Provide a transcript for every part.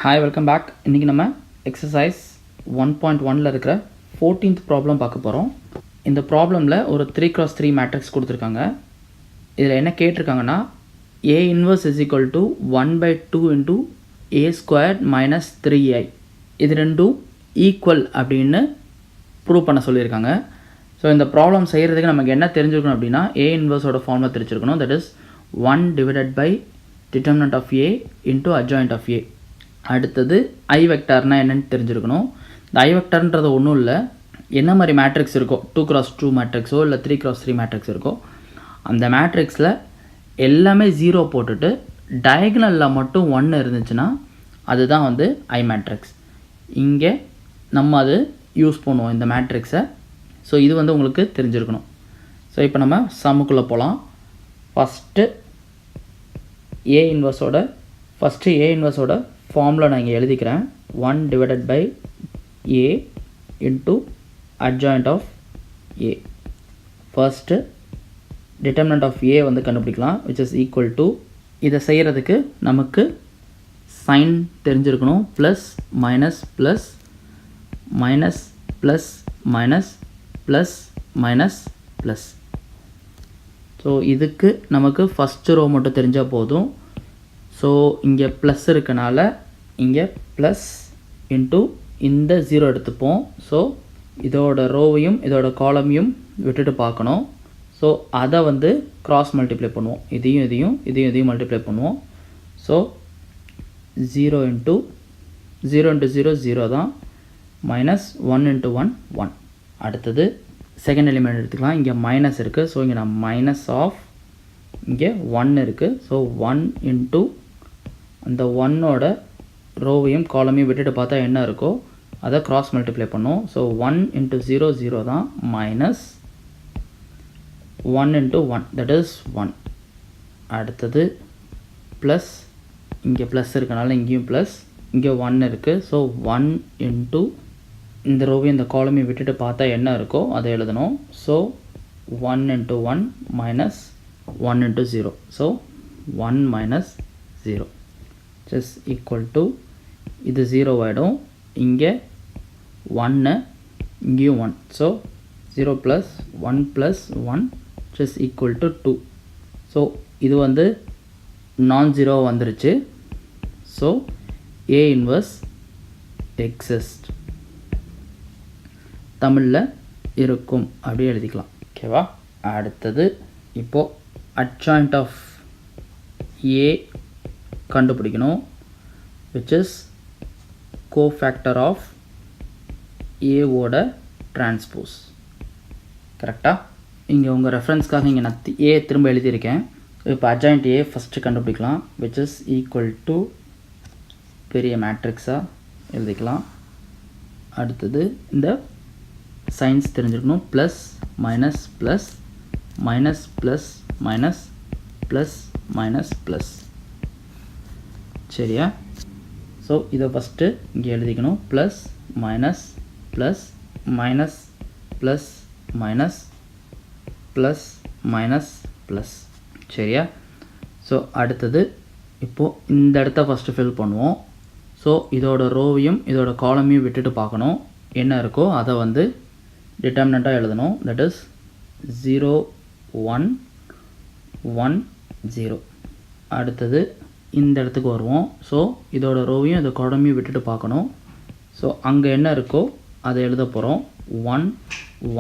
Hi, welcome back. இன்றைக்கி நம்ம exercise 1.1ல் இருக்கிற 14th ப்ராப்ளம் பார்க்க போகிறோம். இந்த ப்ராப்ளமில் ஒரு 3x3 மேட்ரிக்ஸ் கொடுத்துருக்காங்க. இதில் என்ன கேட்டிருக்காங்கன்னா A inverse is equal to 1/2 into A squared minus 3i. இது ரெண்டும் ஈக்குவல் அப்படின்னு ப்ரூவ் பண்ண சொல்லியிருக்காங்க. ஸோ இந்த ப்ராப்ளம் செய்கிறதுக்கு நமக்கு என்ன தெரிஞ்சிருக்கணும் அப்படின்னா A inverseோட ஃபார்முலா தெரிஞ்சிருக்கணும். That is 1 divided by determinant of A into adjoint of A. அடுத்தது ஐ வெக்டார்னா என்னென்னு தெரிஞ்சிருக்கணும். இந்த ஐ வெக்டார்ன்றது ஒன்றும் இல்லை, என்ன மாதிரி மேட்ரிக்ஸ் இருக்கோ 2x2 மேட்ரிக்ஸோ இல்லை 3x3 மேட்ரிக்ஸ் இருக்கோ அந்த மேட்ரிக்ஸில் எல்லாமே 0 போட்டுட்டு டயகனலில் மட்டும் 1 இருந்துச்சுன்னா அதுதான் வந்து ஐ மேட்ரிக்ஸ். இங்கே நம்ம அது யூஸ் பண்ணுவோம் இந்த மேட்ரிக்ஸை. ஸோ இது வந்து உங்களுக்கு தெரிஞ்சிருக்கணும். ஸோ இப்போ நம்ம சம்முக்குள்ளே போகலாம். ஃபஸ்ட்டு ஏ இன்வர்ஸோட ஃபார்முலா நான் இங்கே எழுதிக்கிறேன். 1 divided by A into adjoint of A. First determinant of A வந்து கண்டுபிடிக்கலாம், which is equal to, இதை செய்கிறதுக்கு நமக்கு சைன் தெரிஞ்சிருக்கணும். Plus minus plus minus plus minus plus minus plus. So இதுக்கு நமக்கு ஃபஸ்ட்டு ரோ மட்டும் தெரிஞ்சால் போதும். ஸோ இங்கே ப்ளஸ் இருக்கனால இங்கே ப்ளஸ் இன்ட்டு இந்த 0 எடுத்துப்போம். ஸோ இதோட ரோவையும் இதோட காலமையும் விட்டுட்டு பார்க்கணும். ஸோ அதை வந்து கிராஸ் மல்டிப்ளை பண்ணுவோம். இதையும் மல்டிப்ளை பண்ணுவோம். ஸோ 0 இன்ட்டு 0 0 தான், மைனஸ் 1 இன்ட்டு 1 1. அடுத்தது செகண்ட் எலிமெண்ட் எடுத்துக்கலாம். இங்கே மைனஸ் இருக்குது. ஸோ இங்கே நான் மைனஸ் ஆஃப் இங்கே 1 இருக்குது. ஸோ 1 இன்ட்டு அந்த 1ஓட ரோவையும் காலமையும் விட்டுட்டு பார்த்தா என்ன இருக்கோ அதை கிராஸ் மல்டிப்ளை பண்ணும். ஸோ 1 இன்ட்டு 0 0 தான், மைனஸ் 1 இன்ட்டு 1 தட் இஸ் 1. அடுத்தது ப்ளஸ், இங்கே ப்ளஸ் இருக்கனால இங்கேயும் ப்ளஸ், இங்கே 1 இருக்குது. ஸோ 1 இன்ட்டு இந்த ரோவையும் இந்த காலமையும் விட்டுட்டு பார்த்தா என்ன இருக்கோ அதை எழுதணும். So 1 into 1 minus 1 into 0. So 1 minus 0 is equal to, இது 0 ஆகிடும். இங்கே 1 இங்கேயும் 1. So 0 plus 1 plus 1 is equal to 2. So இது வந்து நான் ஜீரோ வந்துருச்சு. ஸோ A inverse exist தமிழில் இருக்கும் அப்படி எழுதிக்கலாம். ஓகேவா? அடுத்தது இப்போது adjoint of A கண்டுபிடிக்கணும், which is cofactor of A ஓட டிரான்ஸ்போஸ். கரெக்டாக? இங்கே உங்கள் ரெஃபரன்ஸ்க்காக இங்கே நான் A திரும்ப எழுதியிருக்கேன். இப்போ adjoint A ஃபஸ்ட்டு கண்டுபிடிக்கலாம், which is equal to பெரிய மேட்ரிக்ஸாக எழுதிக்கலாம். அடுத்தது இந்த சைன்ஸ் தெரிஞ்சுக்கணும். Plus minus plus minus plus minus plus minus plus. சரியா? ஸோ இதை ஃபஸ்ட்டு இங்கே எழுதிக்கணும். Plus minus plus minus plus minus plus minus plus. சரியா? ஸோ அடுத்தது இப்போது இந்த இடத்த ஃபஸ்ட்டு ஃபில் பண்ணுவோம். ஸோ இதோட ரோவையும் இதோட காலமையும் விட்டுட்டு பார்க்கணும், என்ன இருக்கோ அதை வந்து டிட்டர்மினண்ட்டாக எழுதணும். That is 0 1 1 0. அடுத்தது இந்த இடத்துக்கு வருவோம். ஸோ இதோட ரோவையும் இதோட காலமையும் விட்டுட்டு பார்க்கணும். ஸோ அங்கே என்ன இருக்கோ அதை எழுத போகிறோம். 1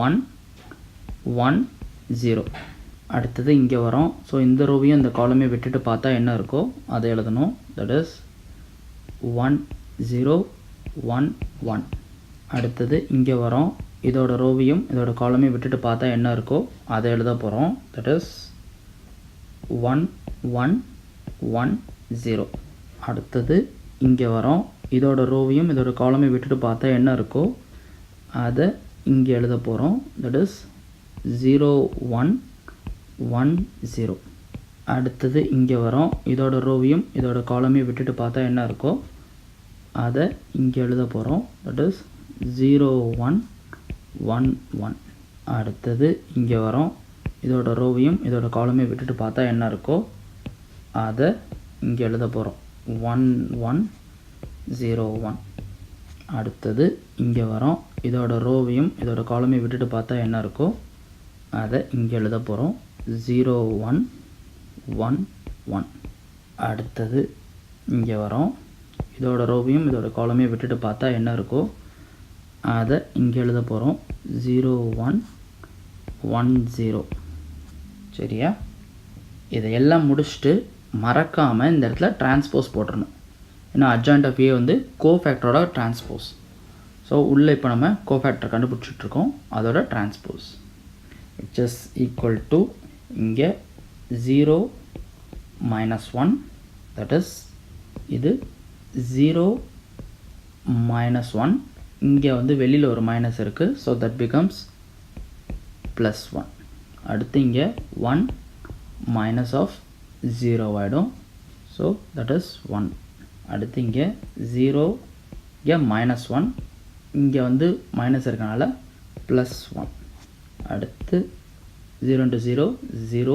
1 1 0. அடுத்தது இங்கே வரோம். ஸோ இந்த ரோவையும் இந்த காலமையும் விட்டுட்டு பார்த்தா என்ன இருக்கோ அதை எழுதணும். That is 1 0 1 1. அடுத்தது இங்கே வரோம். இதோட ரோவையும் இதோட காலமையும் விட்டுட்டு பார்த்தா என்ன இருக்கோ அதை எழுத போகிறோம். That is 1 1 1 0. அடுத்தது இங்கே வரோம். இதோட ரோவையும் இதோட காலமையும் விட்டுட்டு பார்த்தா என்ன இருக்கோ அதை இங்கே எழுத போகிறோம். That is 0 1 1 0. அடுத்தது இங்கே வரோம். இதோட ரோவையும் இதோட காலமையும் விட்டுட்டு பார்த்தா என்ன இருக்கோ அதை இங்கே எழுத போகிறோம். That is 0 1 1 1. அடுத்தது இங்கே வரோம். இதோட ரோவையும் இதோட காலமையும் விட்டுட்டு பார்த்தா என்ன இருக்கோ அதை இங்கே எழுத போகிறோம். 1 1 0 1. அடுத்தது இங்கே வரோம், இதோட ரோவையும் இதோட காலமையும் விட்டுட்டு பார்த்தா என்ன இருக்கோ அதை இங்கே எழுத போகிறோம். 0 1 1 1. அடுத்தது இங்கே வரோம், இதோட ரோவையும் இதோட காலமையும் விட்டுட்டு பார்த்தா என்ன இருக்கோ அதை இங்கே எழுத போகிறோம். 0 1 1 0. சரியா? இதையெல்லாம் முடிச்சுட்டு மறக்காமல் இந்த இடத்துல டிரான்ஸ்போஸ் போட்டுடணும். ஏன்னா அட்ஜாயிண்ட் ஆஃப் ஏ வந்து கோஃபேக்டரோட டிரான்ஸ்போஸ். ஸோ உள்ளே இப்போ நம்ம கோஃபேக்டர் கண்டுபிடிச்சிட்ருக்கோம், அதோட transpose which is equal to இங்கே 0 minus 1, that is இது 0 minus 1. இங்கே வந்து வெளியில் ஒரு மைனஸ் இருக்குது, ஸோ that becomes plus 1. அடுத்து இங்கே 1 minus of 0 ஆகிடும், ஸோ that is 1. அடுத்து இங்கே 0 இங்கே minus 1, இங்கே வந்து மைனஸ் இருக்கனால plus 1. அடுத்து 0 into 0 0,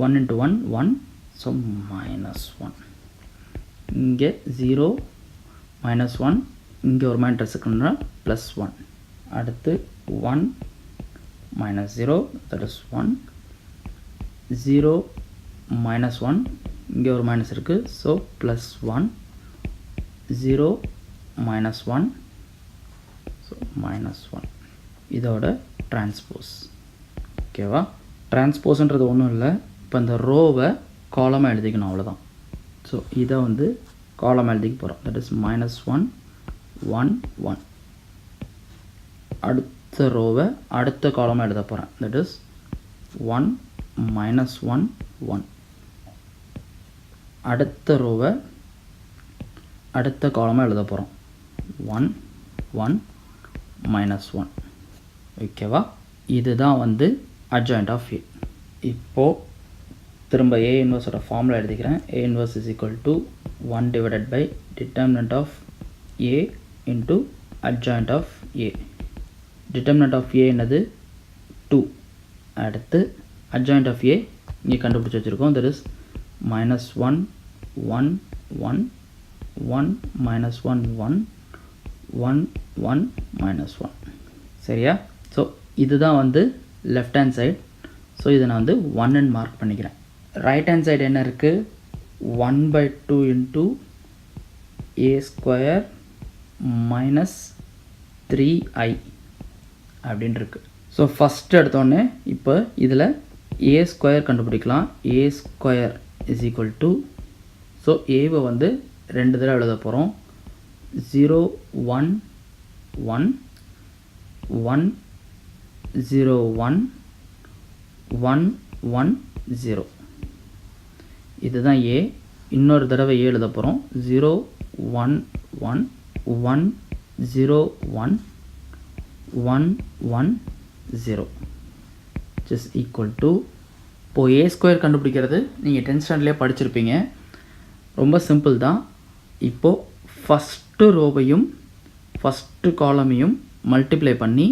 1 into 1 1, ஸோ minus 1. இங்கே 0 minus 1, இங்கே ஒரு மைனஸ் இருக்குன்னா plus 1. அடுத்து 1 minus 0, that is 1. 0 minus 1, இங்கே ஒரு மைனஸ் இருக்குது, so plus 1. 0 minus 1, so minus 1. இதோட டிரான்ஸ்போஸ். ஓகேவா? டிரான்ஸ்போஸ்ன்றது ஒன்றும் இல்லை, இப்போ இந்த ரோவை காலமாக எழுதிக்கணும், அவ்வளோதான். ஸோ இதை வந்து காலமாக எழுதிக்க போகிறோம், தட் இஸ் minus 1 1 1. அடுத்த ரோவை அடுத்த காலமாக எழுத போகிறேன், தட் இஸ் 1 minus 1 1. அடுத்த ரோவை அடுத்த காலமாக எழுத போகிறோம், 1 1 minus 1. ஓகேவா? இதுதான் வந்து adjoint of A. இப்போது திரும்ப A inverse ஃபார்முலா எழுதிக்கிறேன். A inverse is equal to 1 divided by determinant of A into adjoint of A. determinant of A என்னது 2. அடுத்து adjoint of A இங்கே கண்டுபிடிச்சி வச்சுருக்கோம், that is minus 1 1 1 1 minus 1 1 1 1 minus 1. சரியா? So இதுதான் வந்து லெஃப்ட் ஹேண்ட் சைடு. ஸோ இதை நான் வந்து 1 மார்க் பண்ணிக்கிறேன். ரைட் ஹேண்ட் சைடு என்ன இருக்குது? 1/2 into a square minus 3i அப்படின்னு இருக்குது. ஸோ ஃபஸ்ட்டு எடுத்தோடனே இப்போ இதில் a ஸ்கொயர் கண்டுபிடிக்கலாம். a square is equal to, so ஏவை வந்து 2 தடவை எழுத போகிறோம். 0 1 1 1 0 1 1 1 0. இதுதான் A. இன்னொரு தடவை A எழுத போகிறோம். 0 1 1 1 0 1 1 1 0 just equal to, இப்போ A ஸ்கொயர் கண்டுபிடிக்கிறது நீங்கள் 10th ஸ்டாண்டர்ட்லேயே படிச்சிருப்பீங்க, ரொம்ப சிம்பிள் தான். இப்போது ஃபஸ்ட்டு ரோவையும் ஃபஸ்ட்டு காலமையும் மல்டிப்ளை பண்ணி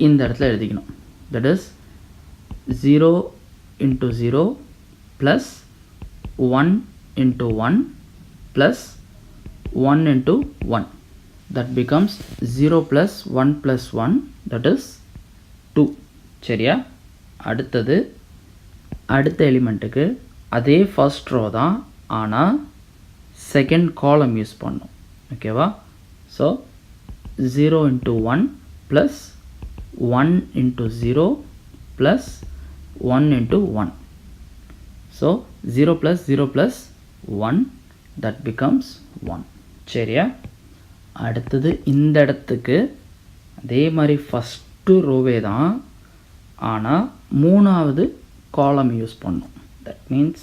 இந்த இடத்துல எழுதிக்கணும். That is 0 into 0 plus 1 into 1 plus 1 into 1. that becomes 0 plus 1 plus 1, that is 2. சரியா? அடுத்தது அடுத்த எலிமெண்ட்டுக்கு அதே ஃபர்ஸ்ட் ரோ தான், ஆனால் செகண்ட் காலம் யூஸ் பண்ணோம். ஓகேவா? So 0 into 1 plus 1 into 0 plus 1 into 1. So 0 plus 0 plus 1, that becomes 1. சரியா? அடுத்தது இந்த இடத்துக்கு அதே மாதிரி ஃபஸ்ட்டு ரோவே தான், ஆனால் மூணாவது காலம் யூஸ் பண்ணோம். that means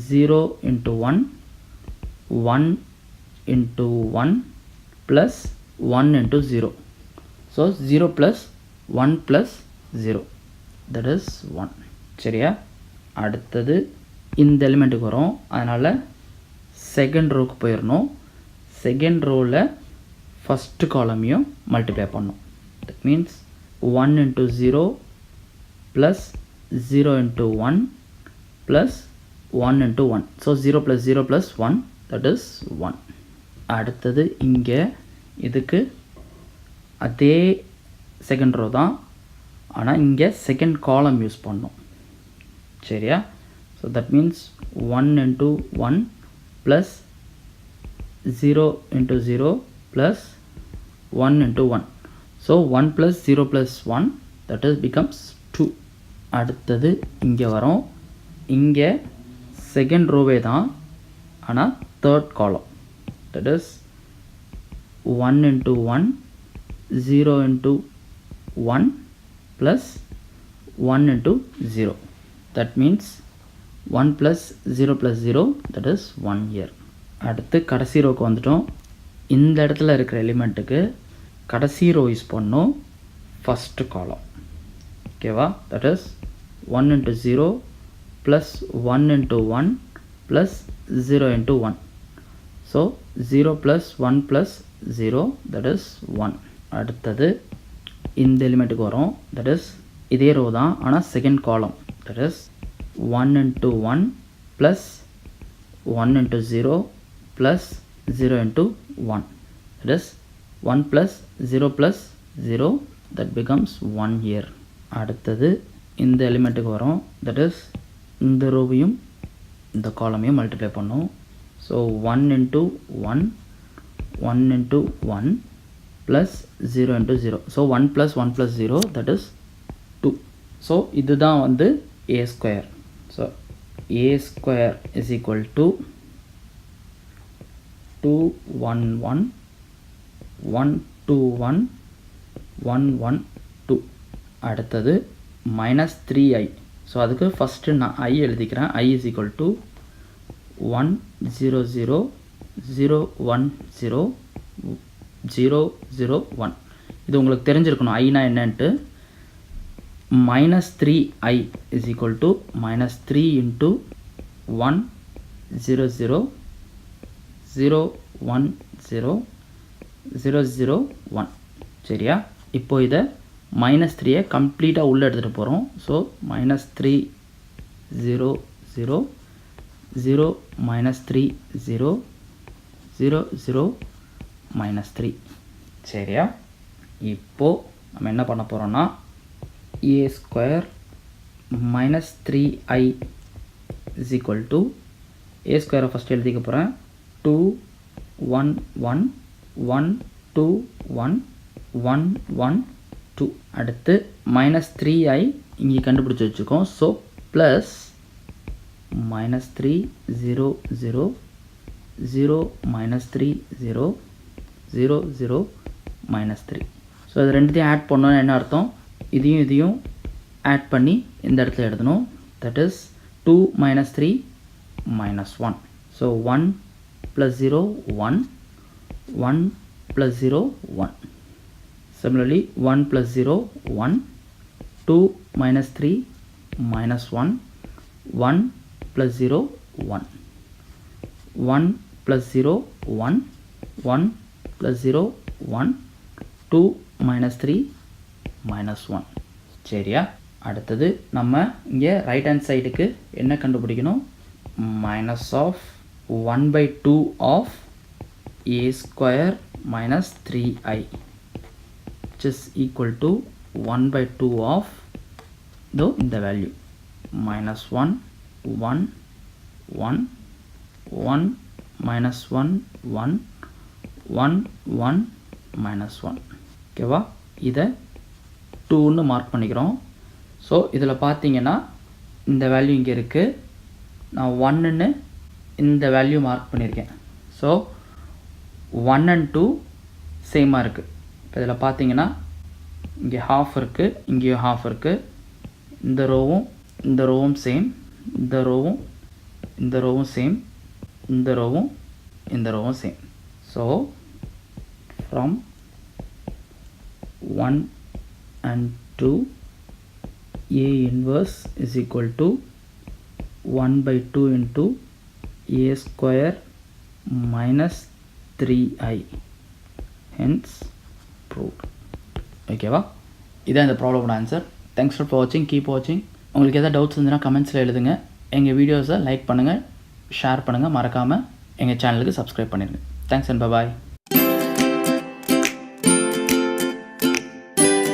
0 into 1 1 into 1 plus 1 into 0. so 0 plus 1 plus 0, that is 1. சரியா? அடுத்தது இந்த எலிமெண்ட்டுக்கு வரும், அதனால் செகண்ட் ரோக்கு போயிடணும். செகண்ட் ரோவில் ஃபஸ்ட்டு காலமையும் மல்டிப்ளை பண்ணணும். that means 1 into 0 plus 0 into 1 plus 1 into 1. so 0 plus 0 plus 1, that is 1. அடுத்தது இங்கே இதுக்கு அதே செகண்ட் ரோ தான், ஆனால் இங்கே செகண்ட் காலம் யூஸ் பண்ணோம். சரியா? So that means 1 into 1 plus 0 into 0 plus 1 into 1. So 1 plus 0 plus 1, that is becomes 2. அடுத்தது இங்கே வரும். இங்கே செகண்ட் ரோவே தான், ஆனால் தேர்ட் காலம். that is 1 into 1 0 into 1 plus 1 into 0. that means 1 plus 0 plus 0, that is 1 here. அடுத்து கடைசி ரோக்கு வந்துட்டோம். இந்த இடத்துல இருக்கிற எலிமெண்ட்டுக்கு கடைசி ரோ யூஸ் பண்ணோம், ஃபஸ்ட்டு காலம். ஓகேவா? that is 1 into 0 plus 1 into 1 plus 0 into 1. so 0 plus 1 plus 0, that is 1. அடுத்தது இந்த எலிமெண்ட்டுக்கு வரும். that is இதே ரோ தான், ஆனால் second column. that is 1 into 1 plus 1 into 0 plus 0 into 1. that is 1 plus 0 plus 0, that becomes 1 here. அடுத்தது இந்த எலிமெண்ட்டுக்கு வரும். that is இந்த ரோவையும் இந்த காலமையும் மல்டிப்ளை பண்ணும். So 1 into 1 1 into 1 plus 0 into 0. So 1 plus 1 plus 0, that is 2. So இதுதான் வந்து a square. So a square is equal to 2 1 1 1 2 1 1 1 2. அடுத்தது minus 3i. So அதுக்கு ஃபஸ்ட்டு நான் i எழுதிக்கிறேன். i is equal to 1 0 0 0 1 0 0 0 1. இது உங்களுக்கு தெரிஞ்சிருக்கணும் ஐனா என்னன்ட்டு. minus 3i is equal to minus 3 into 1 0 0 0 1 0 0 0 1. சரியா? இப்போ இதை மைனஸ் 3ஐ கம்ப்ளீட்டாக உள்ளே எடுத்துகிட்டு போகிறோம். So minus 3 0 0 0 minus 3 0 0 0 minus 3. சரியா? இப்போது நம்ம என்ன பண்ண போகிறோன்னா a square minus 3i is equal to a square first எழுதிக்க போகிறேன். 2 1 1 1 2 1 1 1 2. அடுத்து minus 3i இங்கே கண்டுபிடிச்சி வச்சுக்கோம். So plus minus 3 0 0 0 minus 3 0 0 0 minus 3. So இது ரெண்டுத்தையும் ஆட் பண்ணோன்னு என்ன அர்த்தம்? இதையும் ஆட் பண்ணி இந்த இடத்துல எழுதணும். that is 2 minus 3 minus 1. So 1 plus 0 1 1 plus 0 1. similarly 1 plus 0 1 2 minus 3 minus 1 1 plus 0 1 1 plus 0 1 1 plus 0 1 2 minus 3 minus 1. சரியா? அடுத்தது நம்ம இங்கே ரைட் ஹேண்ட் சைடுக்கு என்ன கண்டுபிடிக்கணும்? Minus of 1/2 of a square minus 3i, which is equal to 1/2 of இந்த வேல்யூ minus 1 1 1 1 minus 1 1 1 1 minus 1. ஓகேவா? இதை 2ன்னு மார்க் பண்ணிக்கிறோம். ஸோ இதில் பார்த்தீங்கன்னா இந்த வேல்யூ இங்கே இருக்குது, நான் 1ன்னு இந்த வேல்யூ மார்க் பண்ணியிருக்கேன். ஸோ 1 and 2 சேமாக இருக்குது. இப்போ இதில் பார்த்தீங்கன்னா இங்கே ஹாஃப் இருக்குது, இங்கேயும் ஹாஃப் இருக்குது. இந்த ரோவும் சேம், இந்த ரோவும் சேம், இந்த ரோவும் same. So from 1 and 2 a inverse is equal to 1/2 into a square minus 3i, hence proved. ஓகேவா? இதான் இந்த ப்ராப்ளமோட ஆன்சர். தேங்க்ஸ் ஃபார் வாட்சிங். கீப் வாட்சிங். உங்களுக்கு எதாவது டவுட்ஸ் இருந்துன்னா கமெண்ட்ஸில் எழுதுங்க. எங்கள் வீடியோஸை லைக் பண்ணுங்கள், ஷேர் பண்ணுங்கள், மறக்காமல் எங்கள் சேனலுக்கு சப்ஸ்கிரைப் பண்ணிடுங்க. Thanks and bye-bye.